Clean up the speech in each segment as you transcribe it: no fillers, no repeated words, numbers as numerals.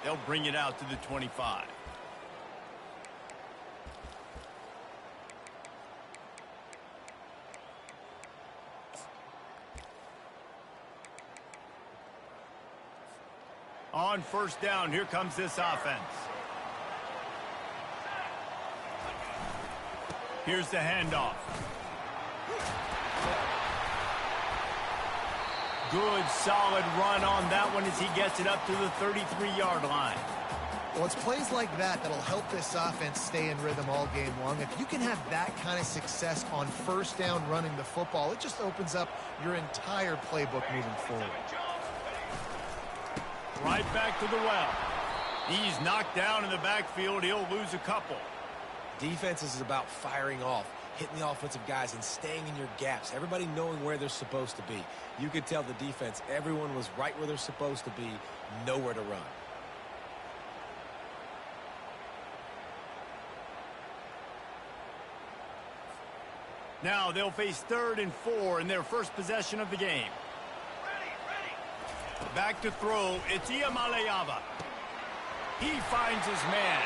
They'll bring it out to the 25. On first down, here comes this offense. Here's the handoff. Good, solid run on that one as he gets it up to the 33-yard line. Well, it's plays like that that'll help this offense stay in rhythm all game long. If you can have that kind of success on first down running the football, it just opens up your entire playbook moving forward. Right back to the well. He's knocked down in the backfield. He'll lose a couple. Defense is about firing off, hitting the offensive guys, and staying in your gaps. Everybody knowing where they're supposed to be. You could tell the defense, everyone was right where they're supposed to be, nowhere to run. Now they'll face 3rd and 4 in their first possession of the game. Back to throw, it's Iamaleava. He finds his man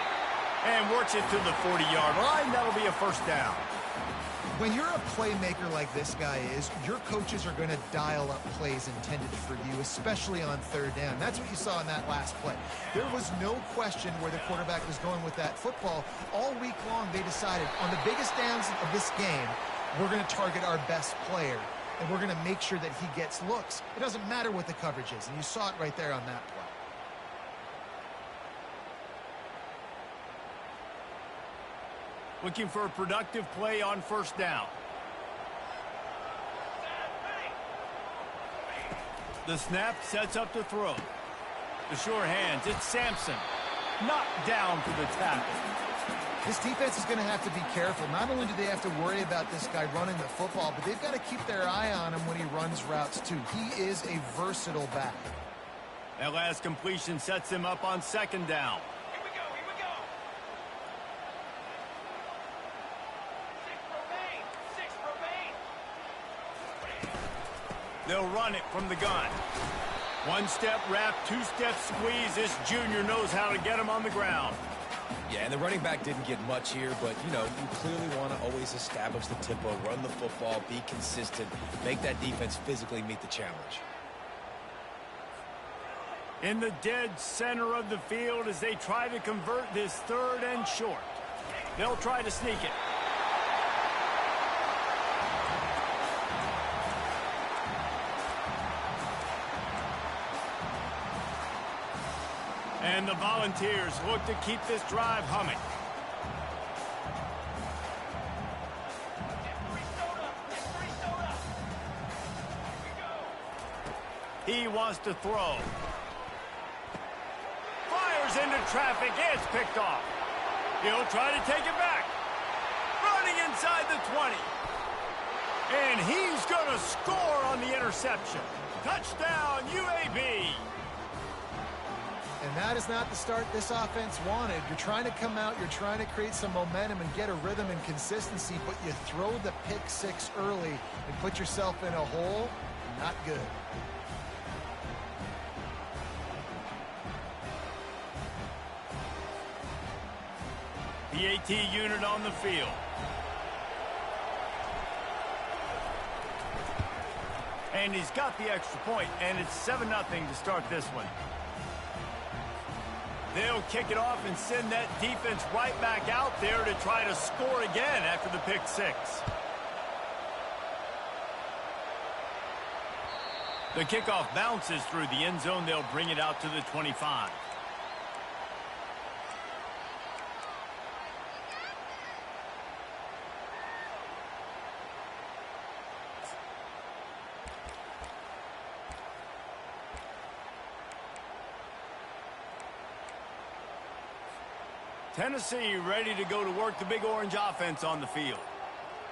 and works it to the 40-yard line. That'll be a first down. When you're a playmaker like this guy is, your coaches are going to dial up plays intended for you, especially on 3rd down. That's what you saw in that last play. There was no question where the quarterback was going with that football. All week long, they decided on the biggest downs of this game, we're going to target our best player, and we're going to make sure that he gets looks. It doesn't matter what the coverage is, and you saw it right there on that play. Looking for a productive play on first down. The snap sets up to throw. The sure hands, it's Sampson. Knocked down for the tackle. This defense is going to have to be careful. Not only do they have to worry about this guy running the football, but they've got to keep their eye on him when he runs routes too. He is a versatile back. That last completion sets him up on 2nd down. Here we go, here we go. 6 remain. They'll run it from the gun. 1-step wrap, 2-step squeeze. This junior knows how to get him on the ground. Yeah, and the running back didn't get much here, but, you know, you clearly want to always establish the tempo, run the football, be consistent, make that defense physically meet the challenge. In the dead center of the field as they try to convert this 3rd and short. They'll try to sneak it. And the Volunteers look to keep this drive humming. He wants to throw. Fires into traffic. It's picked off. He'll try to take it back. Running inside the 20. And he's going to score on the interception. Touchdown, UAB. And that is not the start this offense wanted. You're trying to come out, you're trying to create some momentum and get a rhythm and consistency, but you throw the pick 6 early and put yourself in a hole. Not good. PAT unit on the field. And he's got the extra point, and it's 7-0 to start this one. They'll kick it off and send that defense right back out there to try to score again after the pick 6. The kickoff bounces through the end zone. They'll bring it out to the 25. Tennessee ready to go to work the Big Orange offense on the field.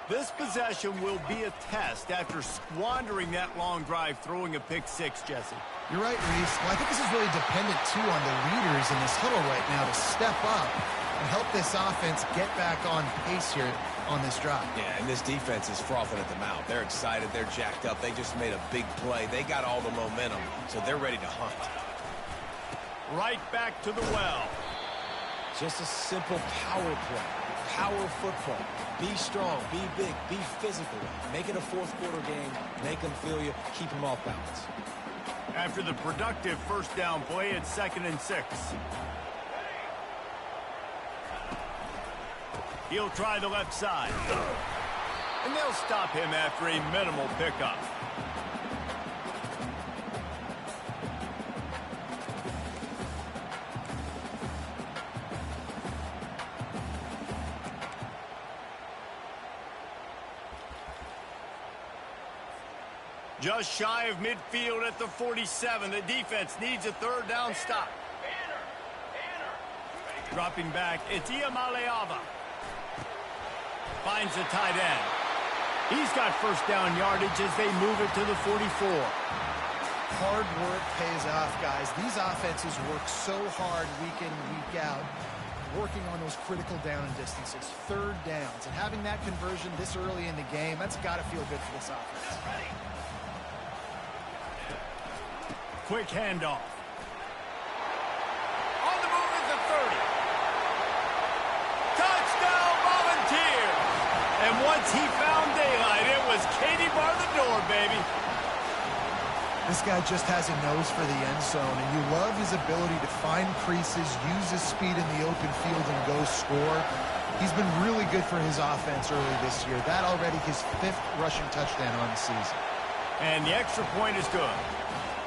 This possession will be a test after squandering that long drive throwing a pick 6, Jesse. You're right, Reese. Well, I think this is really dependent, too, on the leaders in this huddle right now to step up and help this offense get back on pace here on this drive. Yeah, and this defense is frothing at the mouth. They're excited. They're jacked up. They just made a big play. They got all the momentum, so they're ready to hunt. right back to the well. Just a simple power play. Power football. Be strong, be big, be physical. Make it a fourth-quarter game. Make them feel you. Keep them off balance. After the productive first down play, it's 2nd and 6. He'll try the left side. And they'll stop him after a minimal pickup. Just shy of midfield at the 47. The defense needs a third down stop. Dropping back, it's Iamaleava. Finds the tight end. He's got first down yardage as they move it to the 44. Hard work pays off, guys. These offenses work so hard week in, week out, working on those critical down and distances, third downs. And having that conversion this early in the game, that's got to feel good for this offense. Quick handoff. On the move is the 30. Touchdown Volunteers! And once he found daylight, it was Katie bar the door, baby. This guy just has a nose for the end zone, and you love his ability to find creases, use his speed in the open field, and go score. He's been really good for his offense early this year. That already his 5th rushing touchdown on the season. And the extra point is good.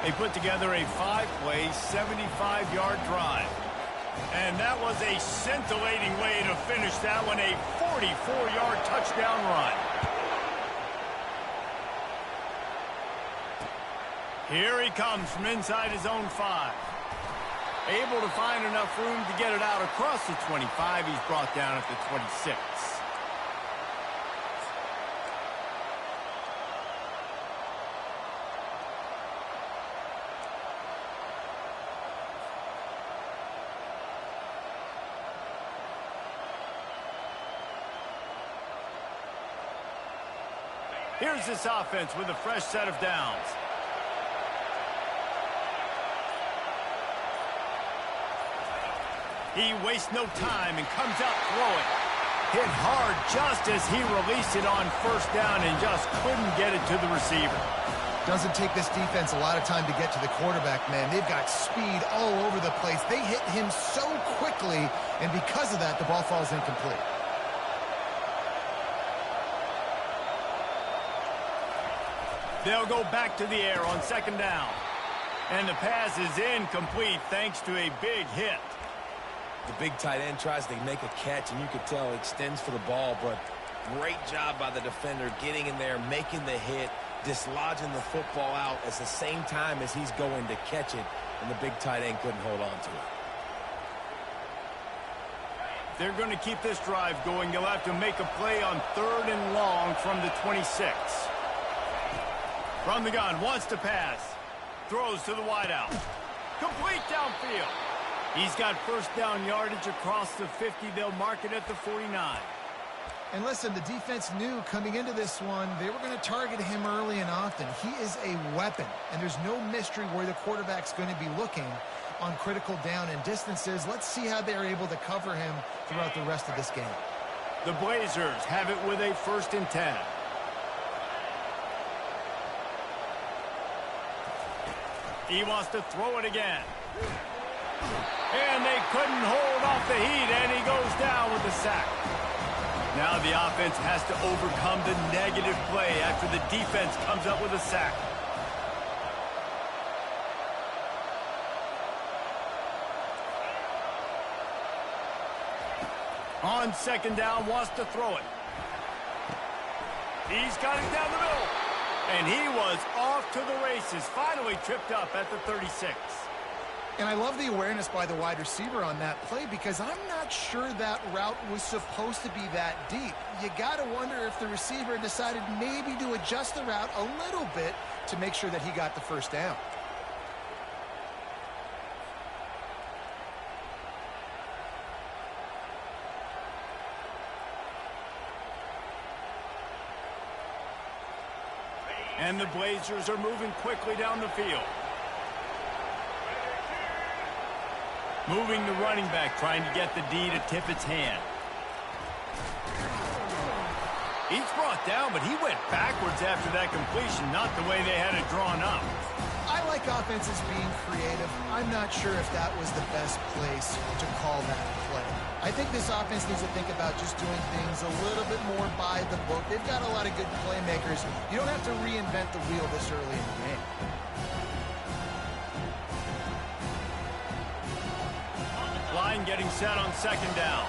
They put together a 5-play, 75-yard drive. And that was a scintillating way to finish that one, a 44-yard touchdown run. Here he comes from inside his own 5. Able to find enough room to get it out across the 25. He's brought down at the 26. Here's this offense with a fresh set of downs. He wastes no time and comes out throwing. Hit hard just as he released it on first down and just couldn't get it to the receiver. Doesn't take this defense a lot of time to get to the quarterback, man. They've got speed all over the place. They hit him so quickly, and because of that, the ball falls incomplete. They'll go back to the air on 2nd down. And the pass is incomplete thanks to a big hit. The big tight end tries to make a catch, and you could tell extends for the ball, but great job by the defender getting in there, making the hit, dislodging the football out at the same time as he's going to catch it, and the big tight end couldn't hold on to it. They're going to keep this drive going. They'll have to make a play on 3rd and long from the 26. From the gun, wants to pass. Throws to the wideout. Complete downfield. He's got first down yardage across the 50. They'll mark it at the 49. And listen, the defense knew coming into this one, they were going to target him early and often. He is a weapon, and there's no mystery where the quarterback's going to be looking on critical down and distances. Let's see how they're able to cover him throughout the rest of this game. The Blazers have it with a 1st and 10. He wants to throw it again. And they couldn't hold off the heat, and he goes down with the sack. Now the offense has to overcome the negative play after the defense comes up with a sack. On 2nd down, wants to throw it. He's got it down the middle. And he was off to the races, finally tripped up at the 36. And I love the awareness by the wide receiver on that play because I'm not sure that route was supposed to be that deep. You got to wonder if the receiver decided maybe to adjust the route a little bit to make sure that he got the first down. And the Blazers are moving quickly down the field. Moving the running back, trying to get the D to tip its hand. He's brought down, but he went backwards after that completion, not the way they had it drawn up. I like offenses being creative. I'm not sure if that was the best place to call that play. I think this offense needs to think about just doing things a little bit more by the book. They've got a lot of good playmakers. You don't have to reinvent the wheel this early in the game. Line getting set on second down.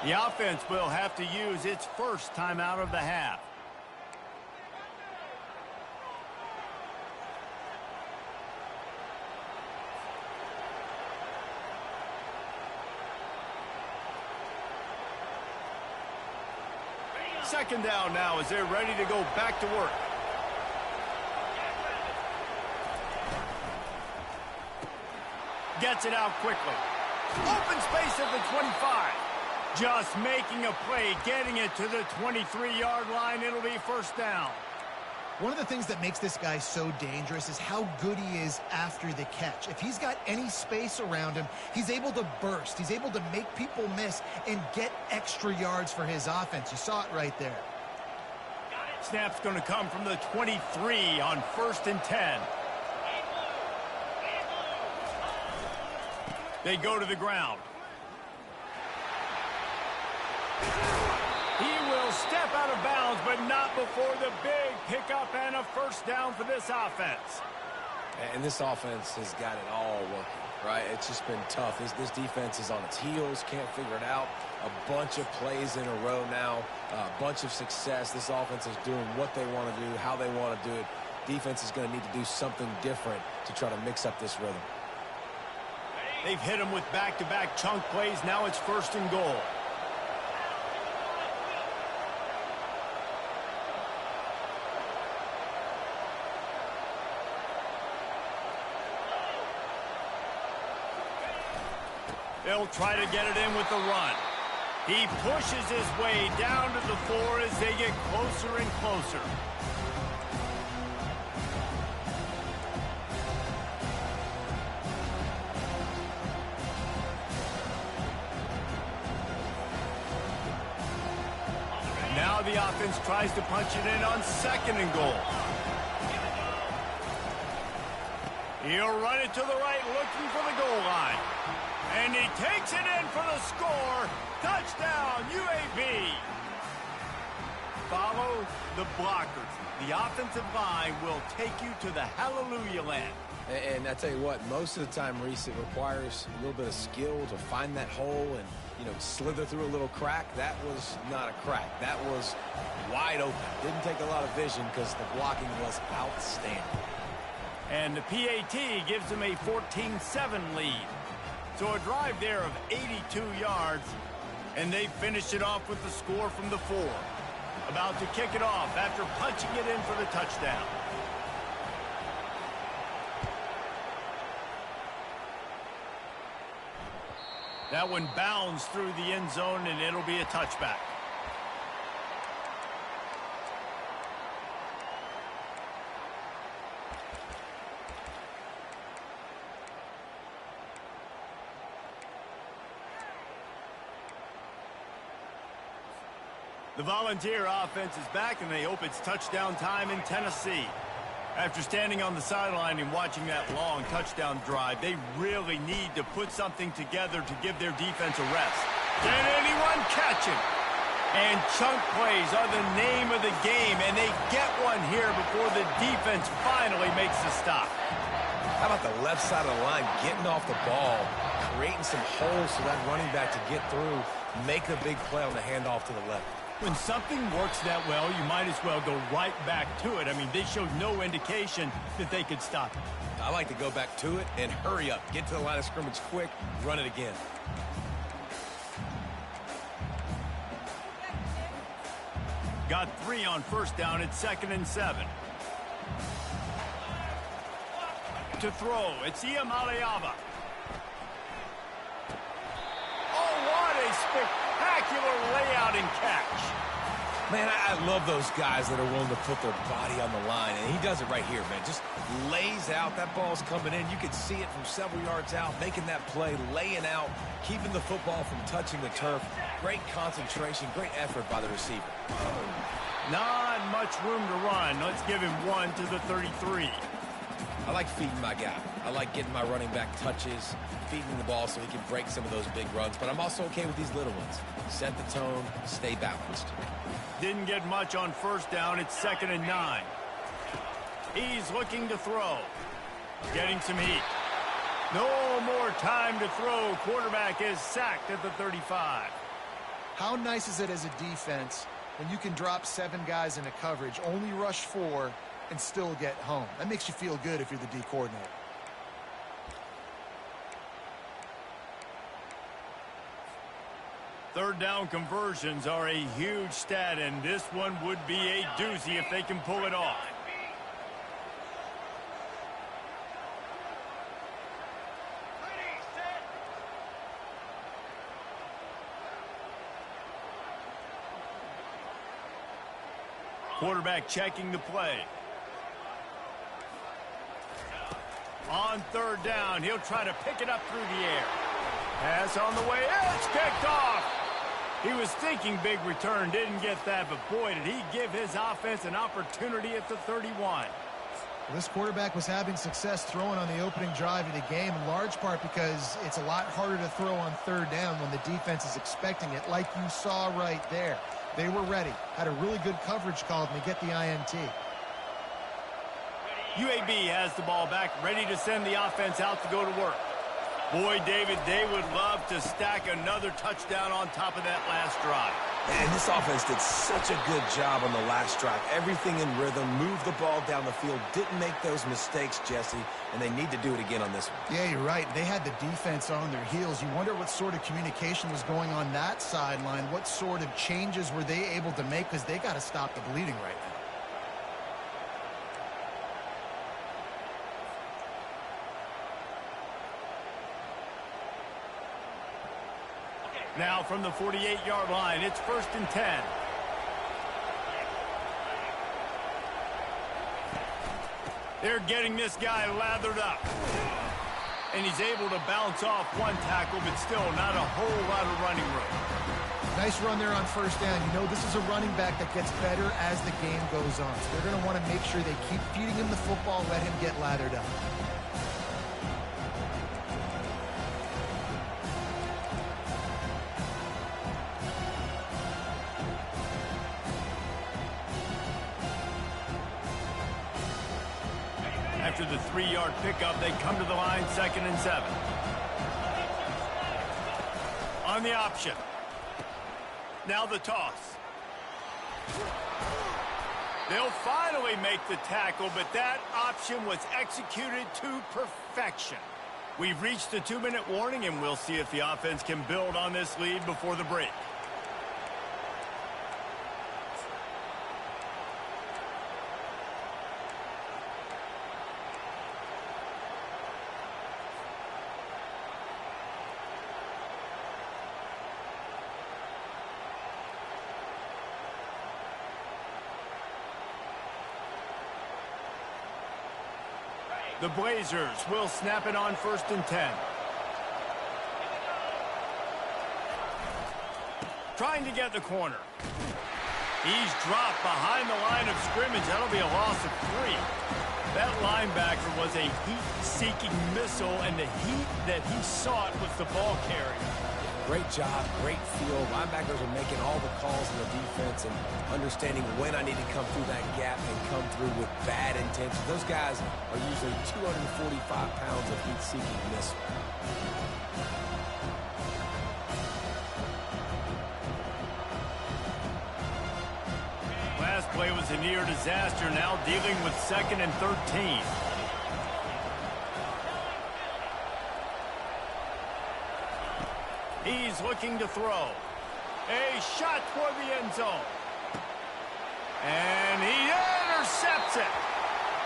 The offense will have to use its first timeout of the half. Second down now as they're ready to go back to work. Gets it out quickly. Open space at the 25. Just making a play, getting it to the 23-yard line. It'll be first down. One of the things that makes this guy so dangerous is how good he is after the catch. If he's got any space around him, he's able to burst. He's able to make people miss and get extra yards for his offense. You saw it right there. Snap's going to come from the 23 on 1st and 10. They go to the ground. He will step out of bounds, but not before the big pickup and a first down for this offense. And this offense has got it all working, right? It's just been tough. This defense is on its heels, can't figure it out. A bunch of plays in a row now, a bunch of success. This offense is doing what they want to do, how they want to do it. Defense is going to need to do something different to try to mix up this rhythm. They've hit him with back-to-back chunk plays. Now it's 1st and goal. They'll try to get it in with the run. He pushes his way down to the 4 as they get closer and closer. Now the offense tries to punch it in on 2nd and goal. He'll run it to the right, looking for the goal line. And he takes it in for the score. Touchdown, UAB. Follow the blockers. The offensive line will take you to the hallelujah land. And I tell you what, most of the time, Reese, it requires a little bit of skill to find that hole and, you know, slither through a little crack. That was not a crack. That was wide open. Didn't take a lot of vision because the blocking was outstanding. And the PAT gives them a 14-7 lead. So a drive there of 82 yards, and they finish it off with the score from the 4. About to kick it off after punching it in for the touchdown. That one bounds through the end zone, and it'll be a touchback. The Volunteer offense is back, and they hope it's touchdown time in Tennessee. After standing on the sideline and watching that long touchdown drive, they really need to put something together to give their defense a rest. Can anyone catch him? And chunk plays are the name of the game, and they get one here before the defense finally makes the stop. How about the left side of the line getting off the ball, creating some holes for that running back to get through, make a big play on the handoff to the left. When something works that well, you might as well go right back to it. I mean, they showed no indication that they could stop it. I like to go back to it and hurry up. Get to the line of scrimmage quick, run it again. Got 3 on first down. It's 2nd and 7. To throw, it's Iamaleava. Oh, what a spectacular layout and catch. Man, I love those guys that are willing to put their body on the line, and he does it right here, man. Just lays out. That ball's coming in. You can see it from several yards out, making that play, laying out, keeping the football from touching the turf. Great concentration, great effort by the receiver. Not much room to run. Let's give him 1 to the 33. I like feeding my guy. I like getting my running back touches, feeding the ball so he can break some of those big runs. But I'm also okay with these little ones. Set the tone, stay balanced. Didn't get much on first down. It's 2nd and 9. He's looking to throw. Getting some heat. No more time to throw. Quarterback is sacked at the 35. How nice is it as a defense when you can drop 7 guys into coverage, only rush 4, and still get home? That makes you feel good if you're the D coordinator. Third down conversions are a huge stat, and this one would be a doozy if they can pull it off. Ready, set. Quarterback checking the play. On third down, he'll try to pick it up through the air. Pass on the way. It's kicked off. He was thinking big return, didn't get that, but boy, did he give his offense an opportunity at the 31. Well, this quarterback was having success throwing on the opening drive of the game, in large part because it's a lot harder to throw on third down when the defense is expecting it, like you saw right there. They were ready, had a really good coverage call, and they get the INT. UAB has the ball back, ready to send the offense out to go to work. Boy, David, they would love to stack another touchdown on top of that last drive. And this offense did such a good job on the last drive. Everything in rhythm, moved the ball down the field, didn't make those mistakes, Jesse, and they need to do it again on this one. Yeah, you're right. They had the defense on their heels. You wonder what sort of communication was going on that sideline. What sort of changes were they able to make, because they got to stop the bleeding right now. Now from the 48-yard line, it's 1st and 10. They're getting this guy lathered up. And he's able to bounce off one tackle, but still not a whole lot of running room. Nice run there on first down. You know, this is a running back that gets better as the game goes on. So they're going to want to make sure they keep feeding him the football, let him get lathered up. After the 3-yard pickup, they come to the line, 2nd and 7. On the option. Now the toss. They'll finally make the tackle, but that option was executed to perfection. We've reached the 2-minute warning, and we'll see if the offense can build on this lead before the break. The Blazers will snap it on 1st and 10. Trying to get the corner. He's dropped behind the line of scrimmage. That'll be a loss of 3. That linebacker was a heat-seeking missile, and the heat that he sought was the ball carrier. Great job, great feel. Linebackers are making all the calls in the defense and understanding when I need to come through that gap and come through with bad intentions. Those guys are usually 245 pounds of heat-seeking missile. Last play was a near disaster, now dealing with 2nd and 13. He's looking to throw. A shot toward the end zone. And he intercepts it.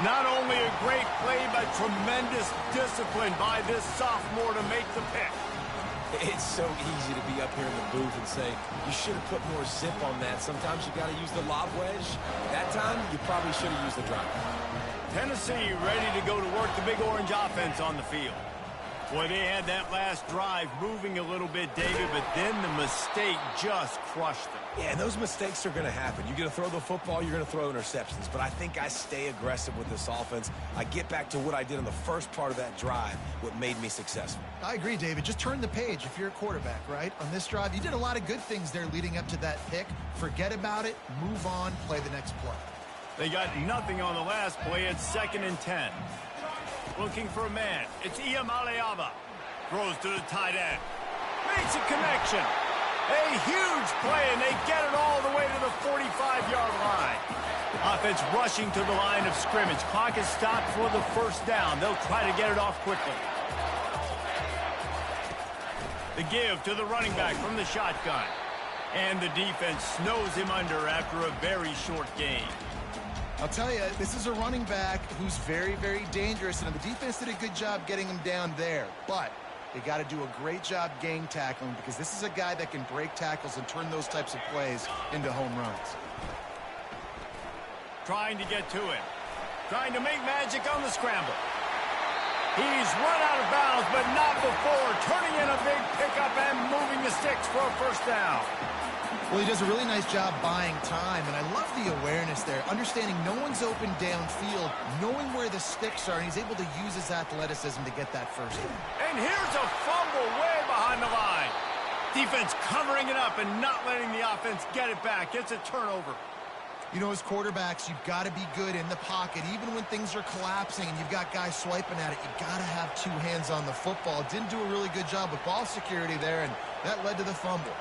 Not only a great play, but tremendous discipline by this sophomore to make the pick. It's so easy to be up here in the booth and say, you should have put more zip on that. Sometimes you got to use the lob wedge. That time, you probably should have used the drop. Tennessee ready to go to work the Big Orange offense on the field. Boy, they had that last drive moving a little bit, David, but then the mistake just crushed them. Yeah, and those mistakes are going to happen. You're going to throw the football, you're going to throw interceptions. But I think I stay aggressive with this offense. I get back to what I did in the first part of that drive, what made me successful. I agree, David. Just turn the page if you're a quarterback, right? On this drive, you did a lot of good things there leading up to that pick. Forget about it, move on, play the next play. They got nothing on the last play. It's 2nd and 10. Looking for a man. It's Iamaleava. Throws to the tight end. Makes a connection. A huge play, and they get it all the way to the 45-yard line. Offense rushing to the line of scrimmage. Clock is stopped for the first down. They'll try to get it off quickly. The give to the running back from the shotgun. And the defense snows him under after a very short gain. I'll tell you, this is a running back who's very, very dangerous, and the defense did a good job getting him down there. But they got to do a great job gang tackling because this is a guy that can break tackles and turn those types of plays into home runs. Trying to get to it. Trying to make magic on the scramble. He's run out of bounds, but not before. Turning in a big pickup and moving the sticks for a first down. Well, he does a really nice job buying time, and I love the awareness there, understanding no one's open downfield, knowing where the sticks are, and he's able to use his athleticism to get that first down. And here's a fumble way behind the line. Defense covering it up and not letting the offense get it back. It's a turnover. You know, as quarterbacks, you've got to be good in the pocket, even when things are collapsing and you've got guys swiping at it. You've got to have two hands on the football. Didn't do a really good job with ball security there, and that led to the fumble.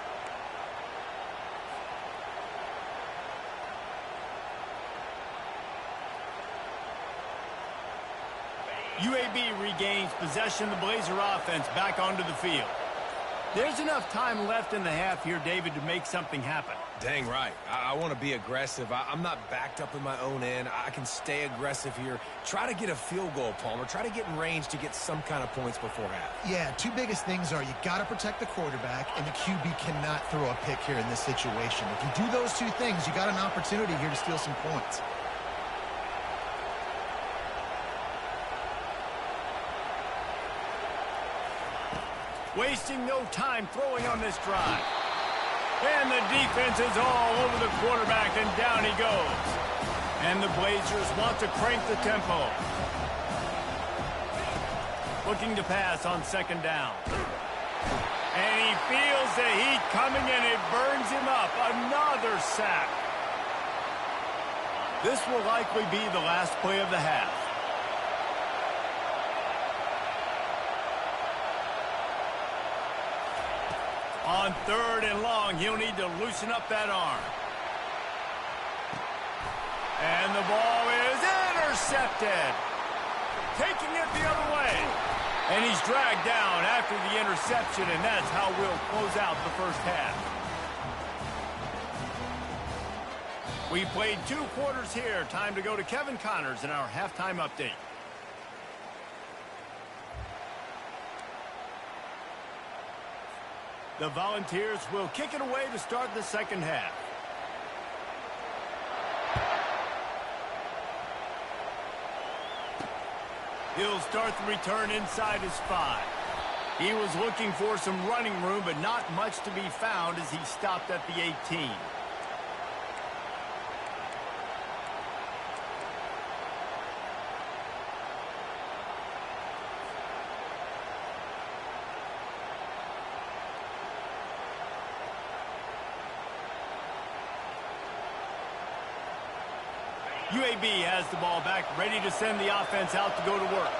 UAB regains possession of the Blazer offense back onto the field. There's enough time left in the half here, David, to make something happen. Dang right. I want to be aggressive. I'm not backed up in my own end. I can stay aggressive here. Try to get a field goal, Palmer. Try to get in range to get some kind of points before half. Yeah, two biggest things are you got to protect the quarterback, and the QB cannot throw a pick here in this situation. If you do those two things, you got an opportunity here to steal some points. Wasting no time throwing on this drive. And the defense is all over the quarterback, and down he goes. And the Blazers want to crank the tempo. Looking to pass on 2nd down. And he feels the heat coming, and it burns him up. Another sack. This will likely be the last play of the half. On 3rd and long, he'll need to loosen up that arm. And the ball is intercepted. Taking it the other way. And he's dragged down after the interception, and that's how we'll close out the first half. We played 2 quarters here. Time to go to Kevin Connors in our halftime update. The Volunteers will kick it away to start the second half. He'll start the return inside his 5. He was looking for some running room, but not much to be found as he stopped at the 18. UAB has the ball back, ready to send the offense out to go to work.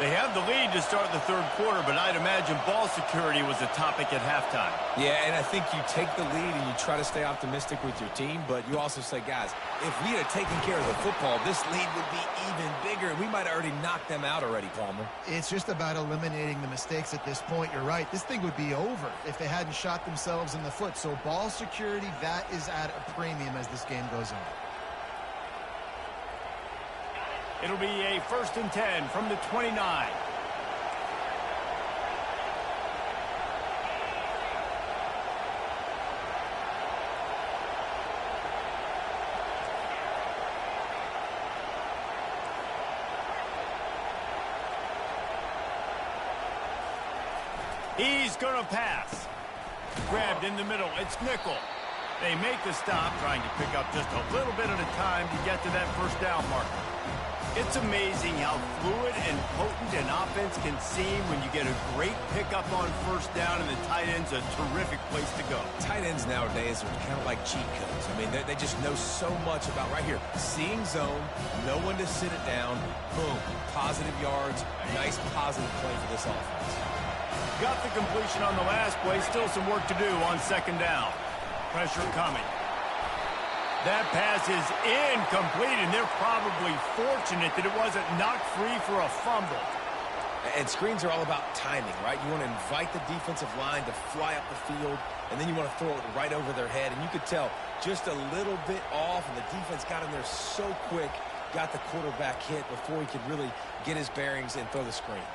They have the lead to start the third quarter, but I'd imagine ball security was a topic at halftime. Yeah, and I think you take the lead and you try to stay optimistic with your team, but you also say, guys, if we had taken care of the football, this lead would be even bigger, and we might have already knocked them out already, Palmer. It's just about eliminating the mistakes at this point. You're right. This thing would be over if they hadn't shot themselves in the foot. So ball security, that is at a premium as this game goes on. It'll be a 1st and 10 from the 29. He's going to pass. Grabbed in the middle. It's nickel. They make the stop, trying to pick up just a little bit at a time to get to that first down marker. It's amazing how fluid and potent an offense can seem when you get a great pickup on first down, and the tight end's a terrific place to go. Tight ends nowadays are kind of like cheat codes. I mean, they just know so much about right here. Seeing zone, know when to sit it down, boom, positive yards, nice positive play for this offense. Got the completion on the last play, still some work to do on 2nd down. Pressure coming. That pass is incomplete, and they're probably fortunate that it wasn't knocked free for a fumble. And screens are all about timing, right? You want to invite the defensive line to fly up the field, and then you want to throw it right over their head. And you could tell just a little bit off, and the defense got in there so quick, got the quarterback hit before he could really get his bearings and throw the screen.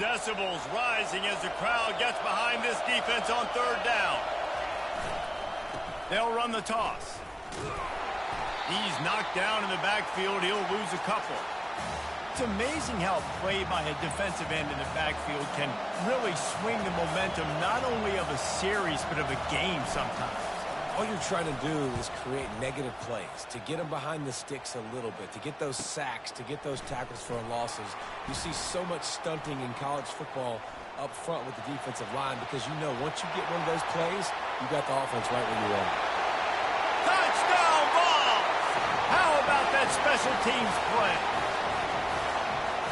Decibels rising as the crowd gets behind this defense on 3rd down. They'll run the toss. He's knocked down in the backfield. He'll lose a couple. It's amazing how play by a defensive end in the backfield can really swing the momentum not only of a series but of a game sometimes. All you're trying to do is create negative plays, to get them behind the sticks a little bit, to get those sacks, to get those tackles for losses. You see so much stunting in college football up front with the defensive line because you know once you get one of those plays, you got the offense right where you want. Touchdown Vols! How about that special teams play?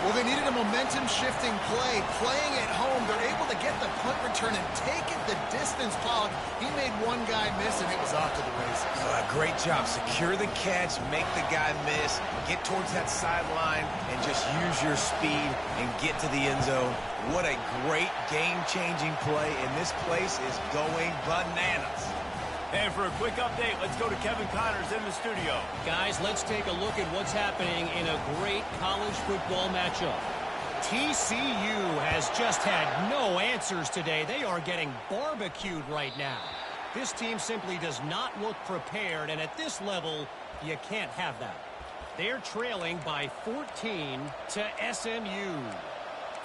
Well, they needed a momentum-shifting play. Playing at home, they're able to get the punt return and take it the distance. Pollock, he made one guy miss, and it was off to the races. Great job. Secure the catch, make the guy miss, get towards that sideline, and just use your speed and get to the end zone. What a great game-changing play, and this place is going bananas. And for a quick update, let's go to Kevin Connors in the studio. Guys, let's take a look at what's happening in a great college football matchup. TCU has just had no answers today. They are getting barbecued right now. This team simply does not look prepared, and at this level, you can't have that. They're trailing by 14 to SMU.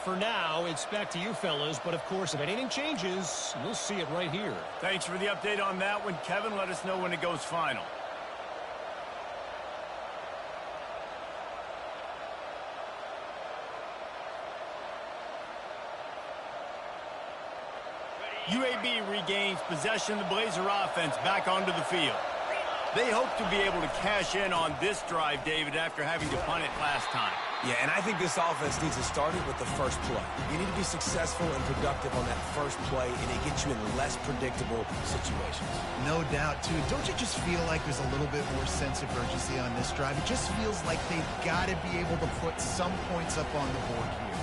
For now, it's back to you fellas, but of course, if anything changes, you'll see it right here. Thanks for the update on that one, Kevin. Let us know when it goes final. UAB regains possession of the Blazer offense back onto the field. They hope to be able to cash in on this drive, David, after having to punt it last time. Yeah, and I think this offense needs to start it with the first play. You need to be successful and productive on that first play, and it gets you in less predictable situations. No doubt, too. Don't you just feel like there's a little bit more sense of urgency on this drive? It just feels like they've got to be able to put some points up on the board here.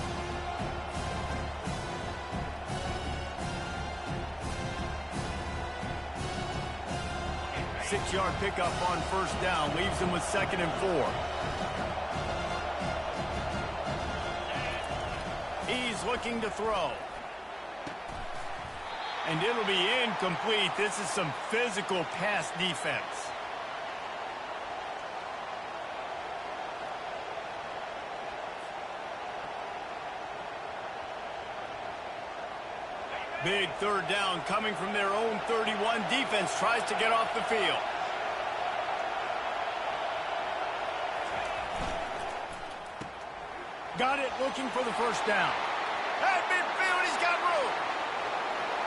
Six-yard pickup on first down leaves them with 2nd and 4. He's looking to throw. And it'll be incomplete. This is some physical pass defense. Big third down coming from their own 31. Defense tries to get off the field. Got it, looking for the first down. At midfield, he's got room.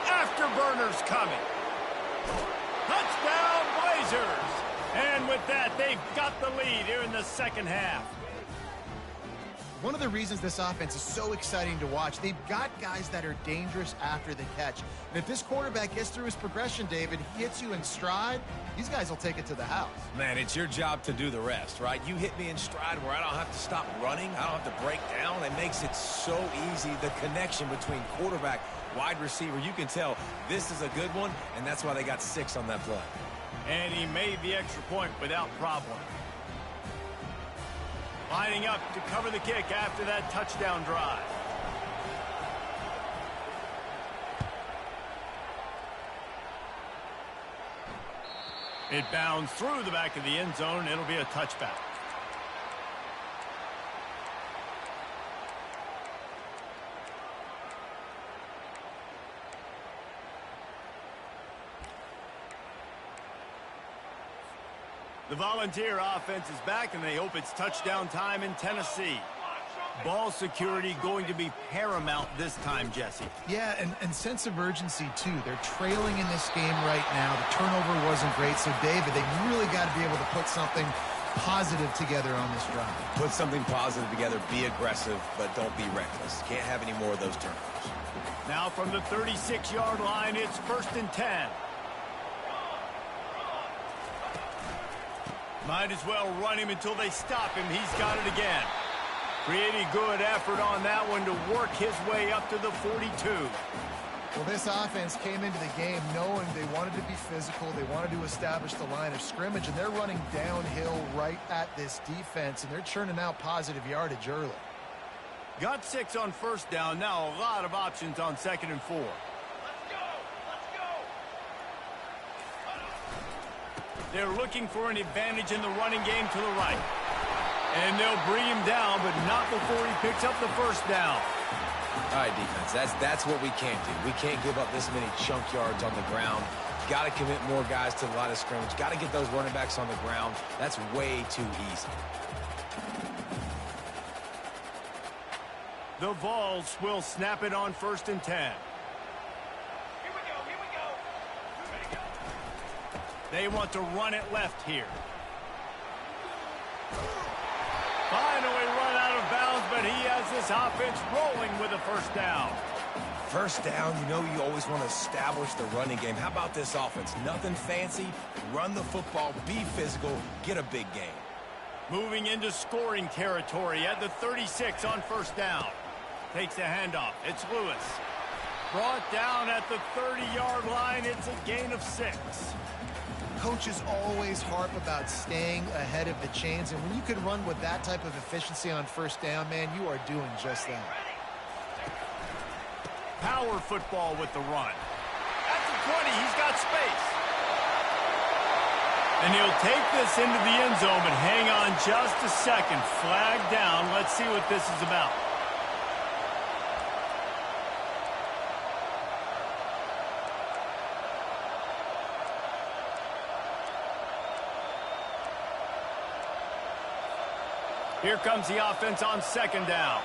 Afterburners coming. Touchdown, Blazers. And with that, they've got the lead here in the second half. One of the reasons this offense is so exciting to watch, they've got guys that are dangerous after the catch. And if this quarterback gets through his progression, David, he hits you in stride, these guys will take it to the house. Man, it's your job to do the rest, right? You hit me in stride where I don't have to stop running. I don't have to break down. It makes it so easy. The connection between quarterback, wide receiver, you can tell this is a good one, and that's why they got 6 on that play. And he made the extra point without problem. Lining up to cover the kick after that touchdown drive. It bounds through the back of the end zone. It'll be a touchback. The Volunteer offense is back, and they hope it's touchdown time in Tennessee. Ball security going to be paramount this time, Jesse. Yeah, and sense of urgency, too. They're trailing in this game right now. The turnover wasn't great, so, David, they really got to be able to put something positive together on this drive. Put something positive together, be aggressive, but don't be reckless. Can't have any more of those turnovers. Now from the 36-yard line, it's 1st and 10. Might as well run him until they stop him. He's got it again. Pretty good effort on that one to work his way up to the 42. Well, this offense came into the game knowing they wanted to be physical. They wanted to establish the line of scrimmage, and they're running downhill right at this defense, and they're churning out positive yardage early. Got 6 on 1st down. Now a lot of options on 2nd and 4. They're looking for an advantage in the running game to the right. And they'll bring him down, but not before he picks up the 1st down. All right, defense, that's what we can't do. We can't give up this many chunk yards on the ground. Got to commit more guys to the line of scrimmage. Got to get those running backs on the ground. That's way too easy. The Vols will snap it on 1st and 10. They want to run it left here. Finally run out of bounds, but he has this offense rolling with a 1st down. 1st down, you know you always want to establish the running game. How about this offense? Nothing fancy. Run the football, be physical, get a big game. Moving into scoring territory at the 36 on 1st down. Takes the handoff. It's Lewis. Brought down at the 30-yard line. It's a gain of 6. Coaches always harp about staying ahead of the chains, and when you can run with that type of efficiency on 1st down, man, you are doing just that. Power football with the run. At the 20, he's got space. And he'll take this into the end zone, but hang on just a second. Flag down. Let's see what this is about. Here comes the offense on 2nd down.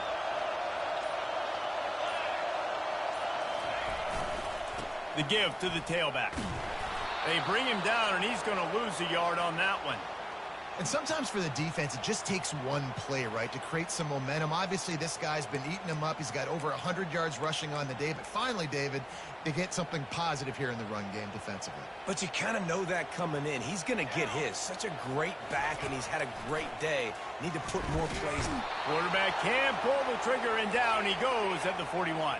The give to the tailback. They bring him down, and he's going to lose a yard on that one. And sometimes for the defense, it just takes one play, right, to create some momentum. Obviously, this guy's been eating him up. He's got over 100 yards rushing on the day. But finally, David, they get something positive here in the run game defensively. But you kind of know that coming in. He's going to get his. Such a great back, and he's had a great day. Need to put more plays in. Quarterback can pull the trigger, and down he goes at the 41.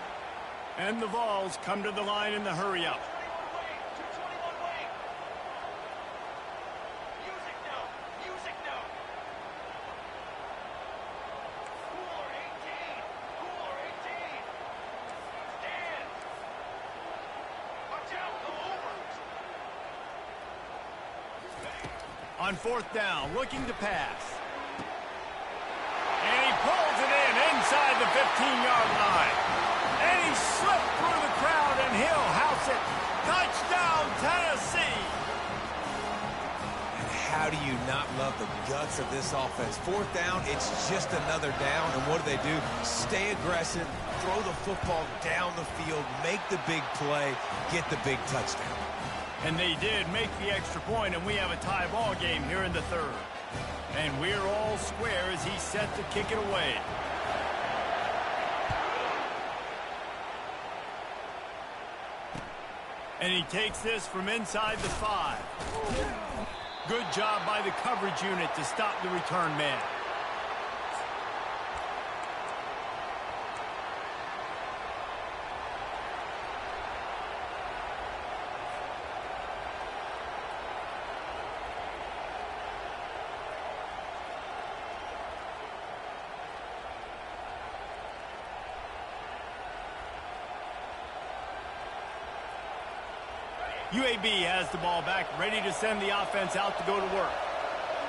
And the Vols come to the line in the hurry-up. On 4th down, looking to pass. And he pulls it in inside the 15-yard line. And he slipped through the crowd and hit it. Touchdown, Tennessee. And how do you not love the guts of this offense? Fourth down, it's just another down. And what do? Stay aggressive, throw the football down the field, make the big play, get the big touchdown. And they did make the extra point, and we have a tie ball game here in the third. And we're all square as he's set to kick it away. And he takes this from inside the 5. Good job by the coverage unit to stop the return man. UAB has the ball back, ready to send the offense out to go to work.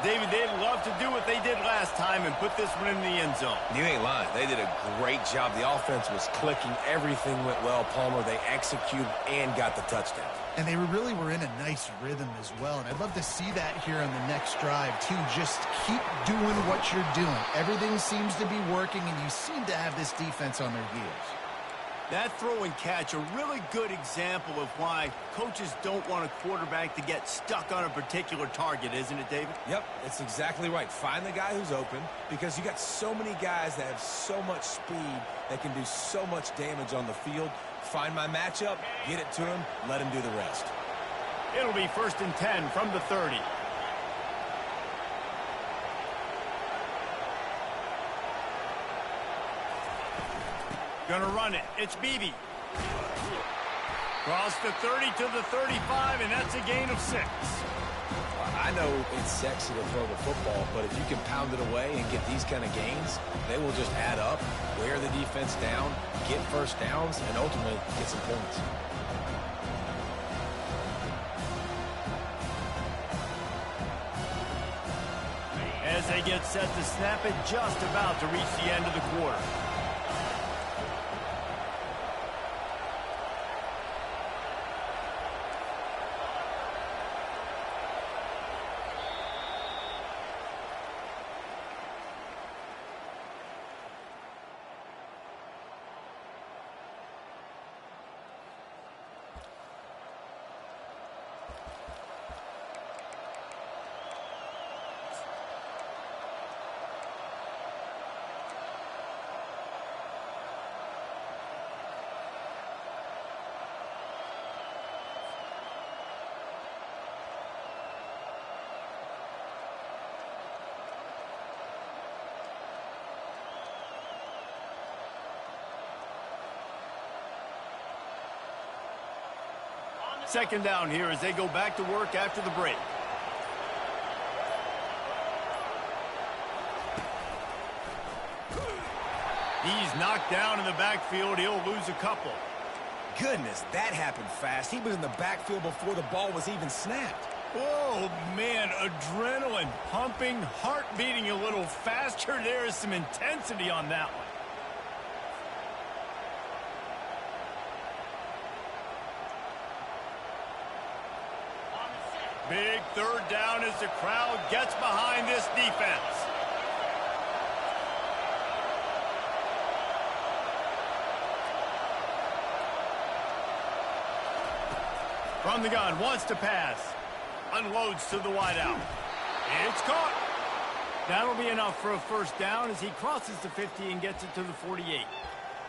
David, they'd love to do what they did last time and put this one in the end zone. You ain't lying. They did a great job. The offense was clicking. Everything went well, Palmer. They executed and got the touchdown. And they really were in a nice rhythm as well. And I'd love to see that here on the next drive, too. Just keep doing what you're doing. Everything seems to be working, and you seem to have this defense on their heels. That throw and catch, a really good example of why coaches don't want a quarterback to get stuck on a particular target, isn't it, David? Yep, that's exactly right. Find the guy who's open, because you got so many guys that have so much speed that can do so much damage on the field. Find my matchup, get it to him, let him do the rest. It'll be 1st and 10 from the 30. Gonna run it. It's Beebe. Cross the 30 to the 35, and that's a gain of 6. I know it's sexy to throw the football, but if you can pound it away and get these kind of gains, they will just add up, wear the defense down, get first downs, and ultimately get some points. As they get set to snap it, just about to reach the end of the quarter. Second down here as they go back to work after the break. He's knocked down in the backfield. He'll lose a couple. Goodness, that happened fast. He was in the backfield before the ball was even snapped. Oh, man, adrenaline pumping, heart beating a little faster. There is some intensity on that one. Big third down as the crowd gets behind this defense. From the gun, wants to pass. Unloads to the wideout. It's caught. That'll be enough for a first down as he crosses the 50 and gets it to the 48.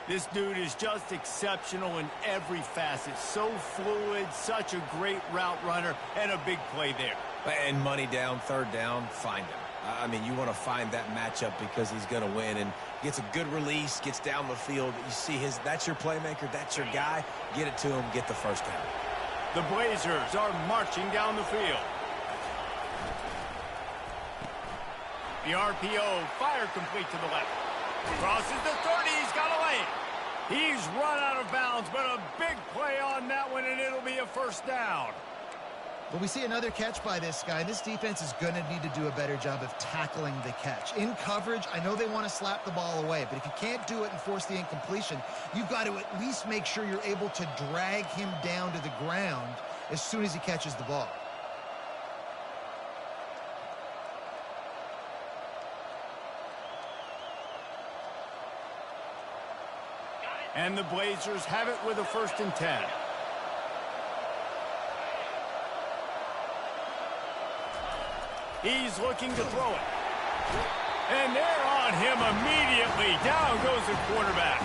This dude is just exceptional in every facet. So fluid, such a great route runner, and a big play there. And money down, third down, find him. I mean, you want to find that matchup because he's going to win and gets a good release, gets down the field. You see that's your playmaker, that's your guy. Get it to him, get the first down. The Blazers are marching down the field. The RPO, fire complete to the left. Crosses the 30, he's got a lane. He's run out of bounds, but a big play on that one, and it'll be a first down. But we see another catch by this guy. This defense is going to need to do a better job of tackling the catch. In coverage, I know they want to slap the ball away, but if you can't do it and force the incompletion, you've got to at least make sure you're able to drag him down to the ground as soon as he catches the ball. And the Blazers have it with a 1st and 10. He's looking to throw it. And they're on him immediately. Down goes the quarterback.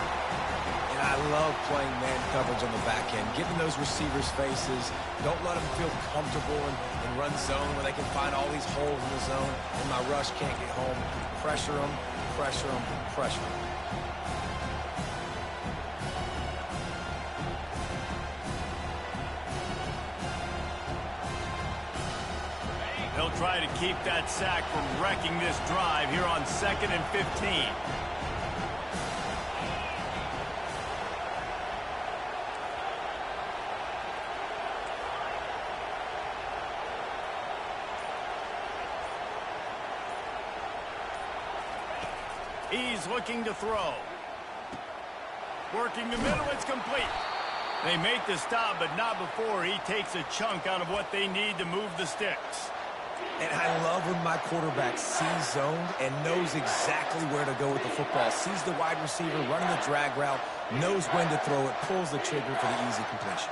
And I love playing man coverage on the back end, getting those receivers' faces. Don't let them feel comfortable and run zone where they can find all these holes in the zone and my rush can't get home. Pressure them, pressure them, pressure them. They'll try to keep that sack from wrecking this drive here on 2nd and 15. He's looking to throw. Working the middle, it's complete. They make the stop, but not before he takes a chunk out of what they need to move the sticks. And I love when my quarterback sees zoned and knows exactly where to go with the football. Sees the wide receiver running the drag route, knows when to throw it, pulls the trigger for the easy completion.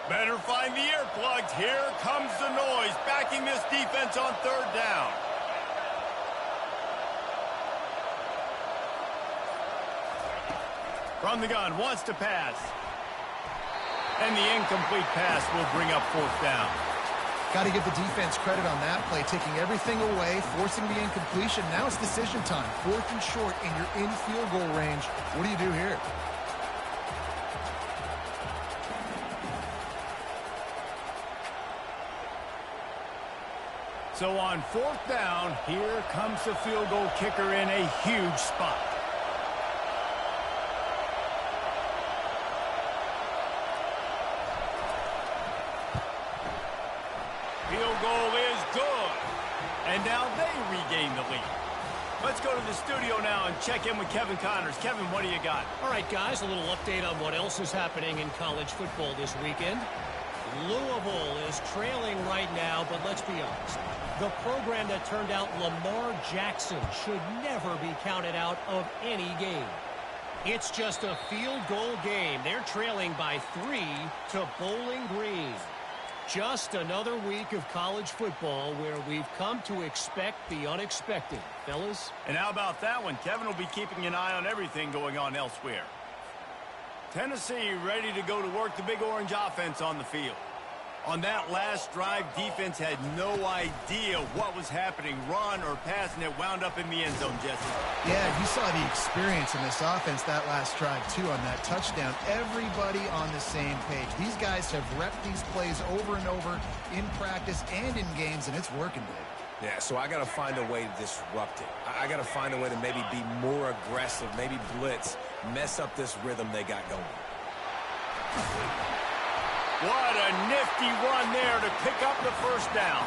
Better find the earplugs. Here comes the noise, backing this defense on 3rd down. From the gun, wants to pass. And the incomplete pass will bring up 4th down. Got to give the defense credit on that play, taking everything away, forcing the incompletion. Now it's decision time. 4th and short, and you're in field goal range. What do you do here? So on 4th down, here comes the field goal kicker in a huge spot. Field goal is good. And now they regain the lead. Let's go to the studio now and check in with Kevin Connors. Kevin, what do you got? All right, guys, a little update on what else is happening in college football this weekend. Louisville is trailing right now, but let's be honest. The program that turned out Lamar Jackson should never be counted out of any game. It's just a field goal game. They're trailing by 3 to Bowling Green. Just another week of college football where we've come to expect the unexpected, fellas. And how about that one? Kevin will be keeping an eye on everything going on elsewhere. Tennessee ready to go to work the Big Orange offense on the field. On that last drive, defense had no idea what was happening, run or pass, and it wound up in the end zone, Jesse. Yeah, you saw the experience in this offense that last drive, too, on that touchdown. Everybody on the same page. These guys have repped these plays over and over in practice and in games, and it's working, Dave. Yeah, so I got to find a way to disrupt it. I got to find a way to maybe be more aggressive, maybe blitz, mess up this rhythm they got going. What a nifty run there to pick up the 1st down.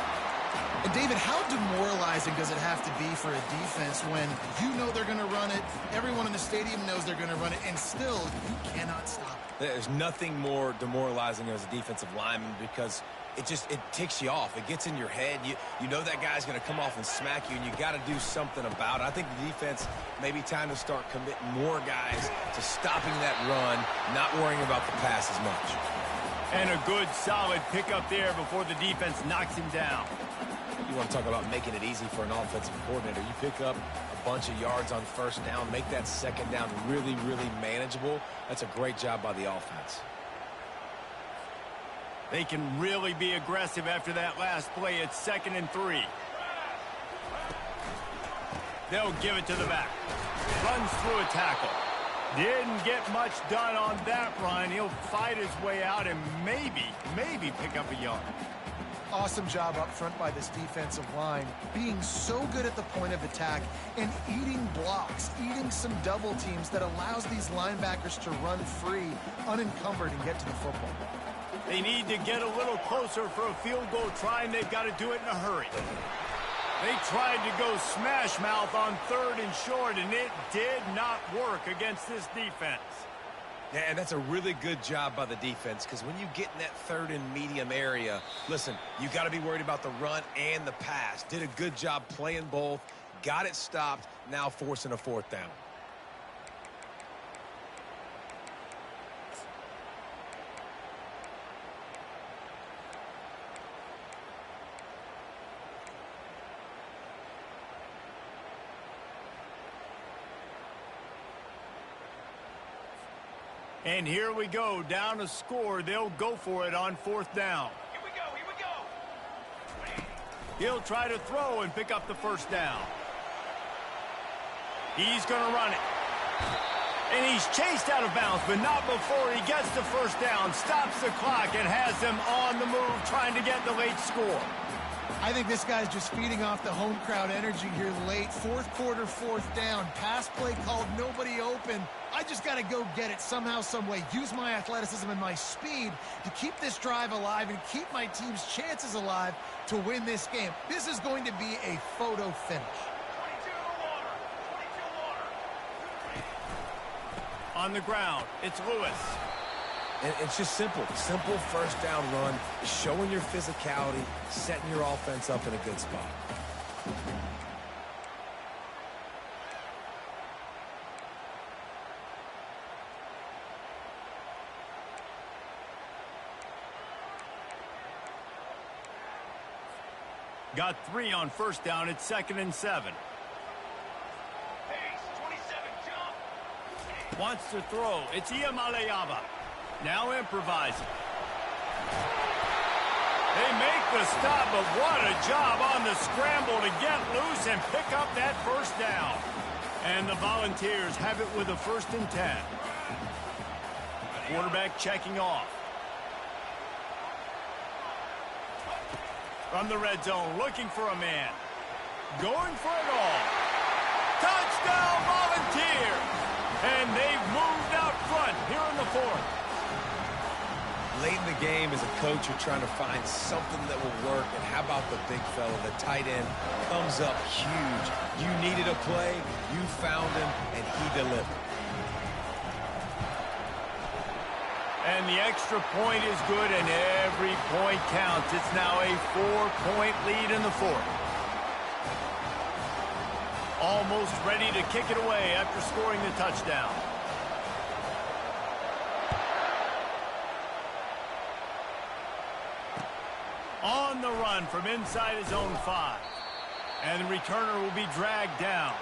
And, David, how demoralizing does it have to be for a defense when you know they're going to run it, everyone in the stadium knows they're going to run it, and still you cannot stop it? There's nothing more demoralizing as a defensive lineman because it ticks you off. It gets in your head. You know that guy's going to come off and smack you, and you got to do something about it. I think the defense may be time to start committing more guys to stopping that run, not worrying about the pass as much. And a good, solid pickup there before the defense knocks him down. You want to talk about making it easy for an offensive coordinator. You pick up a bunch of yards on 1st down, make that 2nd down really, really manageable. That's a great job by the offense. They can really be aggressive after that last play. It's 2nd and 3. They'll give it to the back. Runs through a tackle. Didn't get much done on that run. He'll fight his way out and maybe pick up a yard. Awesome job up front by this defensive line, being so good at the point of attack and eating blocks, eating some double teams that allows these linebackers to run free, unencumbered, and get to the football. They need to get a little closer for a field goal try, and they've got to do it in a hurry. They tried to go smash mouth on 3rd and short, and it did not work against this defense. Yeah, and that's a really good job by the defense, because when you get in that 3rd and medium area, listen, you got to be worried about the run and the pass. Did a good job playing both, got it stopped, now forcing a 4th down. And here we go, down a score. They'll go for it on 4th down. Here we go. He'll try to throw and pick up the 1st down. He's going to run it. And he's chased out of bounds, but not before he gets the 1st down, stops the clock, and has them on the move trying to get the late score. I think this guy's just feeding off the home crowd energy here late. 4th quarter, 4th down. Pass play called, nobody open. I just got to go get it somehow, some way. Use my athleticism and my speed to keep this drive alive and keep my team's chances alive to win this game. This is going to be a photo finish. 22 water. 22 water. On the ground, it's Lewis. And it's just simple. Simple 1st down run, showing your physicality, setting your offense up in a good spot. Got 3 on 1st down. It's 2nd and 7. Pace. 27. Jump. Wants to throw. It's Iamaleava. Now improvising. They make the stop, but what a job on the scramble to get loose and pick up that 1st down. And the Volunteers have it with a 1st and 10. Quarterback checking off. From the red zone, looking for a man. Going for it all. Touchdown, Volunteers! And they've moved out front here in the 4th. Late in the game, as a coach, you're trying to find something that will work. And how about the big fella, the tight end, comes up huge. You needed a play, you found him, and he delivered. And the extra point is good, and every point counts. It's now a 4-point lead in the 4th. Almost ready to kick it away after scoring the touchdown. On the run from inside his own 5. And the returner will be dragged down.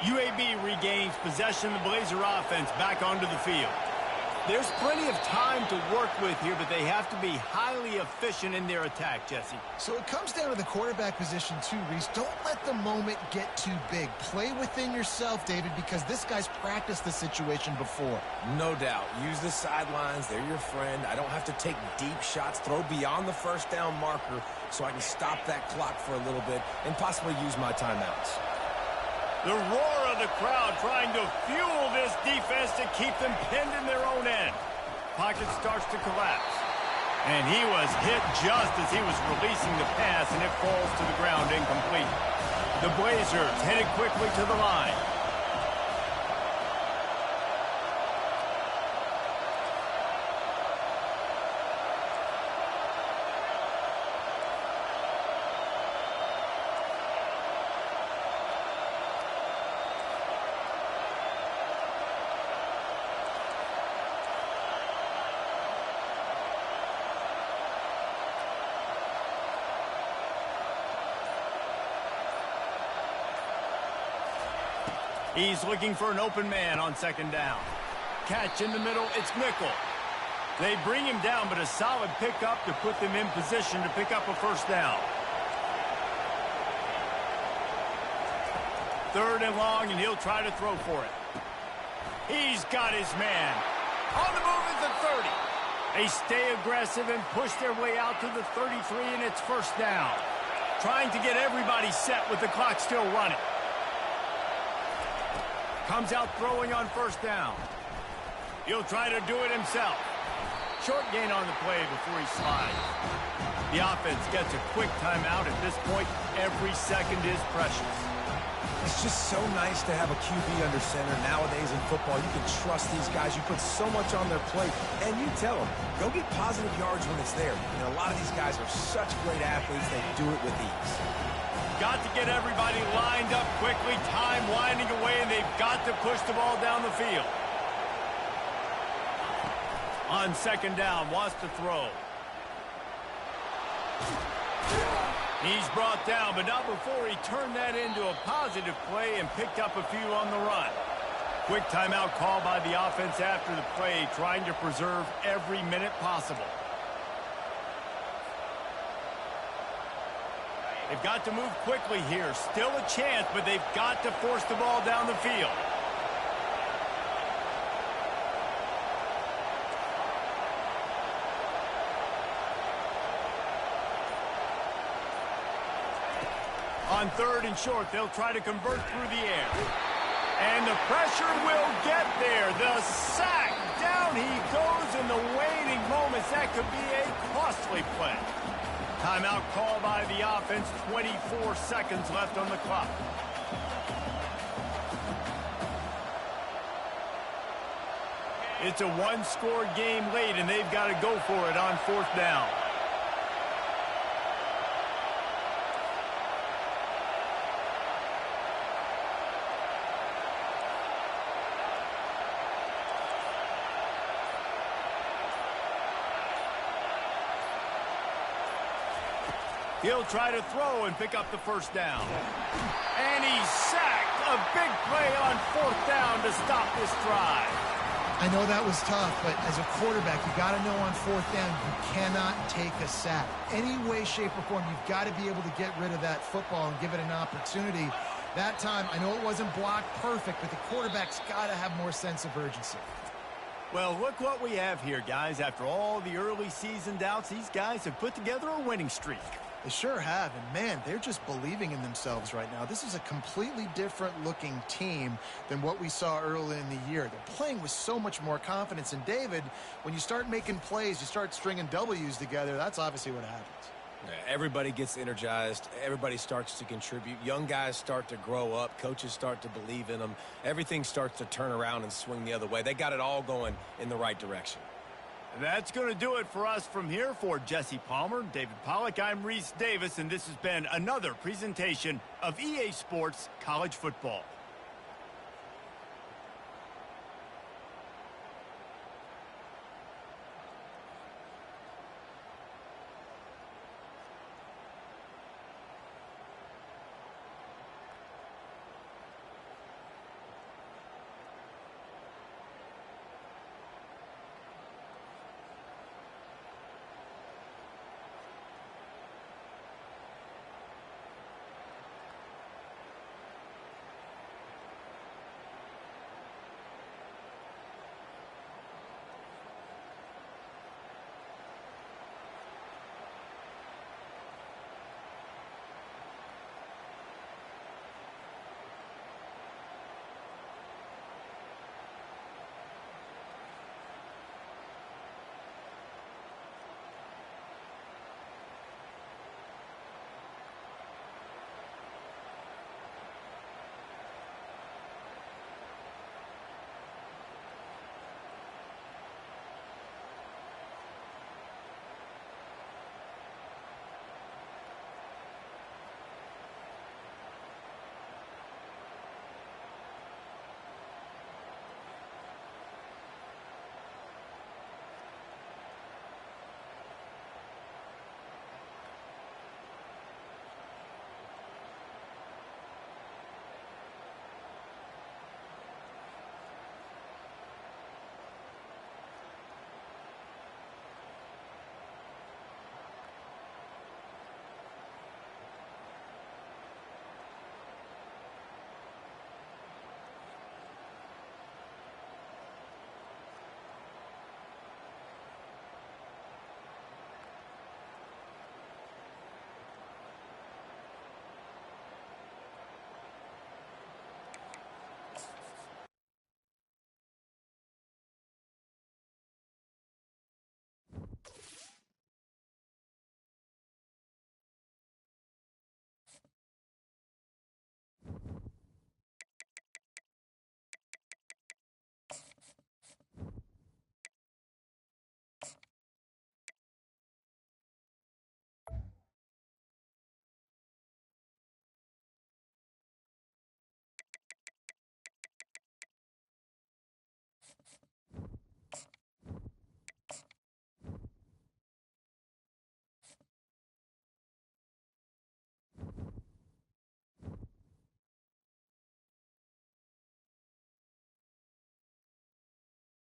UAB regains possession of the Blazer offense back onto the field. There's plenty of time to work with here, but they have to be highly efficient in their attack, Jesse. So it comes down to the quarterback position too, Reese. Don't let the moment get too big. Play within yourself, David, because this guy's practiced the situation before. No doubt. Use the sidelines. They're your friend. I don't have to take deep shots. Throw beyond the 1st down marker so I can stop that clock for a little bit and possibly use my timeouts. The roar of the crowd trying to fuel this defense to keep them pinned in their own end. Pocket starts to collapse. And he was hit just as he was releasing the pass, and it falls to the ground incomplete. The Blazers headed quickly to the line. He's looking for an open man on second down. Catch in the middle, it's nickel. They bring him down, but a solid pickup to put them in position to pick up a first down. Third and long, and he'll try to throw for it. He's got his man. On the move is the 30. They stay aggressive and push their way out to the 33, and it's first down. Trying to get everybody set with the clock still running. Comes out throwing on first down. He'll try to do it himself. Short gain on the play before he slides. The offense gets a quick timeout. At this point, every second is precious. It's just so nice to have a QB under center. Nowadays in football, you can trust these guys. You put so much on their plate, and you tell them, go get positive yards when it's there. You know, a lot of these guys are such great athletes, they do it with ease. Got to get everybody lined up quickly, time winding away, and they've got to push the ball down the field. On second down, wants to throw. He's brought down, but not before he turned that into a positive play and picked up a few on the run. Quick timeout call by the offense after the play, trying to preserve every minute possible. They've got to move quickly here. Still a chance, but they've got to force the ball down the field. On third and short, they'll try to convert through the air. And the pressure will get there. The sack. Down he goes in the waiting moments. That could be a costly play. Timeout call by the offense. 24 seconds left on the clock. It's a one-score game late, and they've got to go for it on fourth down. He'll try to throw and pick up the first down. And he's sacked. A big play on fourth down to stop this drive. I know that was tough, but as a quarterback, you got to know on fourth down, you cannot take a sack. Any way, shape, or form, you've got to be able to get rid of that football and give it an opportunity. That time, I know it wasn't blocked perfect, but the quarterback's got to have more sense of urgency. Well, look what we have here, guys. After all the early season doubts, these guys have put together a winning streak. They sure have, and man, they're just believing in themselves right now. This is a completely different looking team than what we saw early in the year. They're playing with so much more confidence, and David, when you start making plays, you start stringing W's together, that's obviously what happens. Yeah, everybody gets energized. Everybody starts to contribute. Young guys start to grow up. Coaches start to believe in them. Everything starts to turn around and swing the other way. They got it all going in the right direction. That's going to do it for us from here. For Jesse Palmer, David Pollack, I'm Reese Davis, and this has been another presentation of EA Sports College Football.